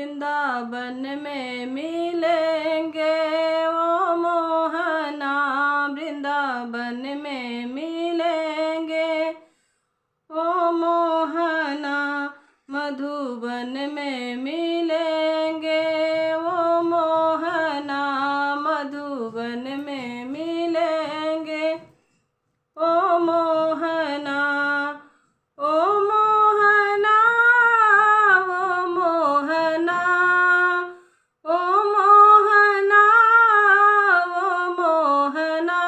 वृंदावन में मिलेंगे ओ मोहना, वृंदावन में मिलेंगे ओ मोहना, मधुबन में मिलेंगे ओ मोहना, मधुबन में मिलेंगे ओ मोहना, ओ मोहना, ओ मोहना, ओ मोहना, ओ मोहना,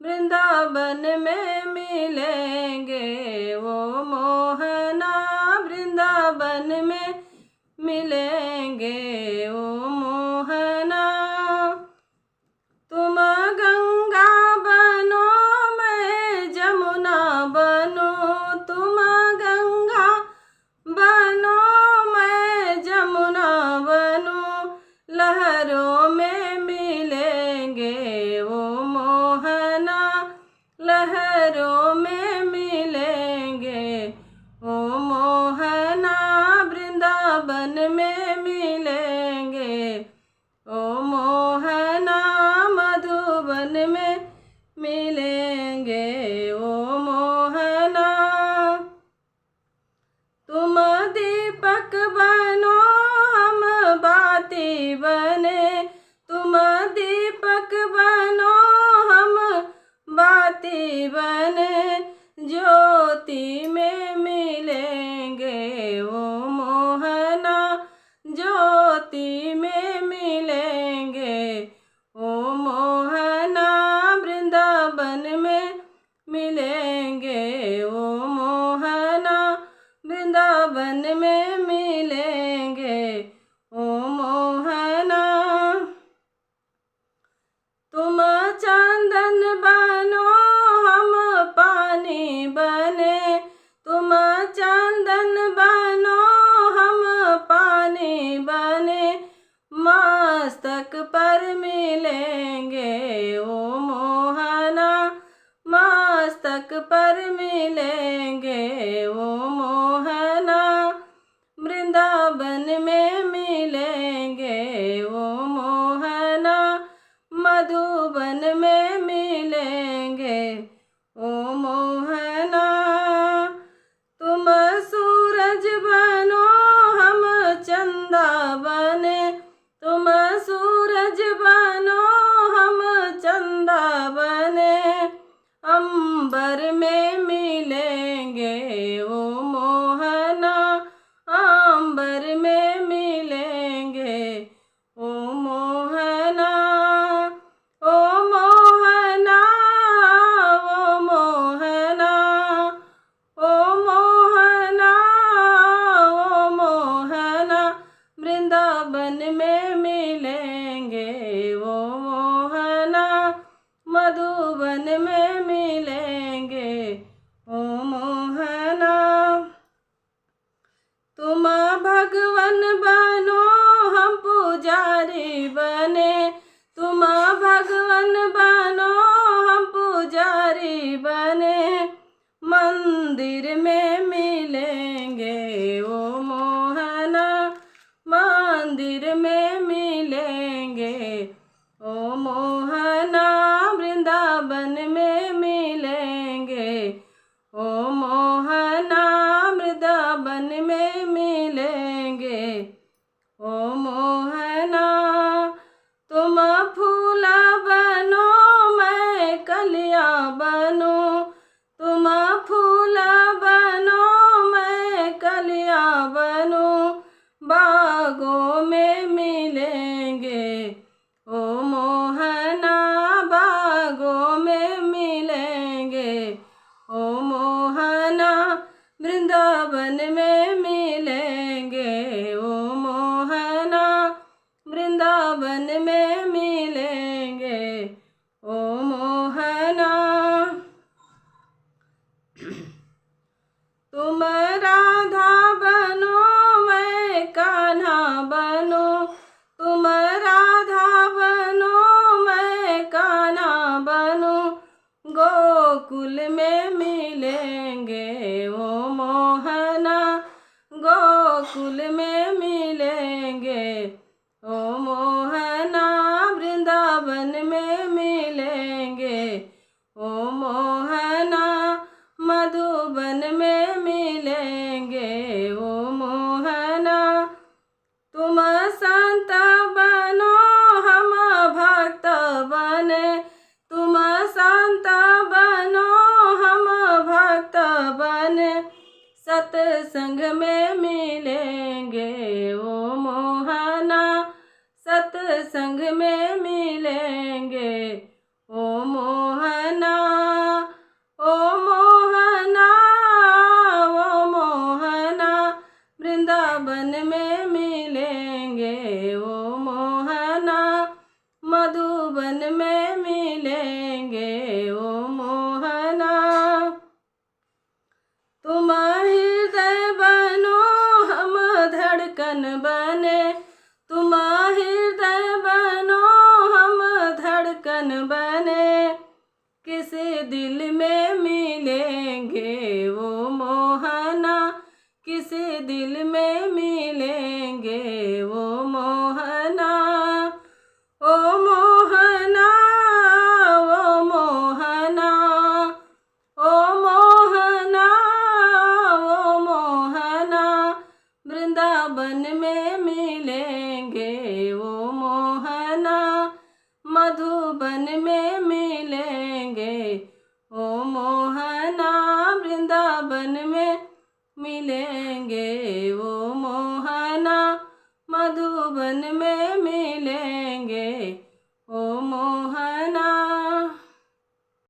वृंदावन में मिलेंगे ओ मोहना, वृंदावन में मिलेंगे ओ मोहना। तुम गंगा बनो मैं जमुना बनो, तुम गंगा बनो मैं जमुना बनो, लहरों में मिलेंगे ओ मोहना, लहरों में मिलेंगे ओ मोहना, वृंदावन में मिलेंगे ओ मोहना, मधुबन में मिलेंगे ओ मोहना। तुम दीपक बनो हम बाती बने, तुम दीपक बनो हम बाती बने, ज्योति में मिलेंगे ओ मोहना, ज्योति में मिलेंगे ओ मोहना, वृंदावन में मिलेंगे ओ मोहना, वृंदावन में मिलेंगे ओ मोहना। तुम चंदन बनो हम पानी बने, तुम चंदन बनो हम पानी बने, मस्तक पर मिलेंगे ओ मोहना, मस्तक पर मिलेंगे ओ मोहना, वृंदावन में मिलेंगे ओ मोहना, मधुबन में मिलेंगे ओ मोहना। तुम सूरज बनो हम चंदा बने, तुम सूरज बनो हम चंदा बने, अंबर में मिलेंगे ओ मोहना, अंबर में मिलेंगे ओ मोहना, ओ मोहना, ओ मोहना, ओ मोहना, ओ मोहना, वृंदावन में मिलेंगे ओ मोहना, मधुबन में मिलेंगे ओ मोहना। तुम भगवन बनो हम पुजारी बने, तुम भगवन बनो हम पुजारी बने, मंदिर में मिलेंगे ओ मोहना, मंदिर में मिलेंगे ओ मोहना, वृंदावन में मिलेंगे ओ मोहना, वृंदावन में मिलेंगे ओ मोहना। तुम फूला बनो मैं कलिया बनो, तुम फूला बनो मैं कलिया बनो, बागों में मिलेंगे ओ मोहना, बागों में मिलेंगे ओ मोहना, वृंदावन में मिलेंगे ओ मोहना, वृंदावन में मिलेंगे ओ मोहना। तुम राधा बनो मैं कान्हा बनो, तुम संत बनो हम भक्त बने, तुम संत बनो हम भक्त बने, सत्संग में मिलेंगे ओ मोहना, सत्संग में मिलेंगे ओ मोहना, ओ मोहना, ओ मोहना, वृंदावन में मिलेंगे ओ मोहना, मधुबन में मिलेंगे ओ मोहना। तुम हृदय बनो हम धड़कन बने, तुम हृदय बनो हम धड़कन बने, किसी दिल में मिलेंगे वो मोहना, किसी दिल में मिलेंगे वो मोहना, ओ मोहना, ओ मोहना, ओ मोहना, ओ मोहना, वृंदावन में मिलेंगे ओ मोहना, मधुबन में मिलेंगे ओ मोहना, वृंदावन में मिलेंगे ओ मोहना, मधुबन में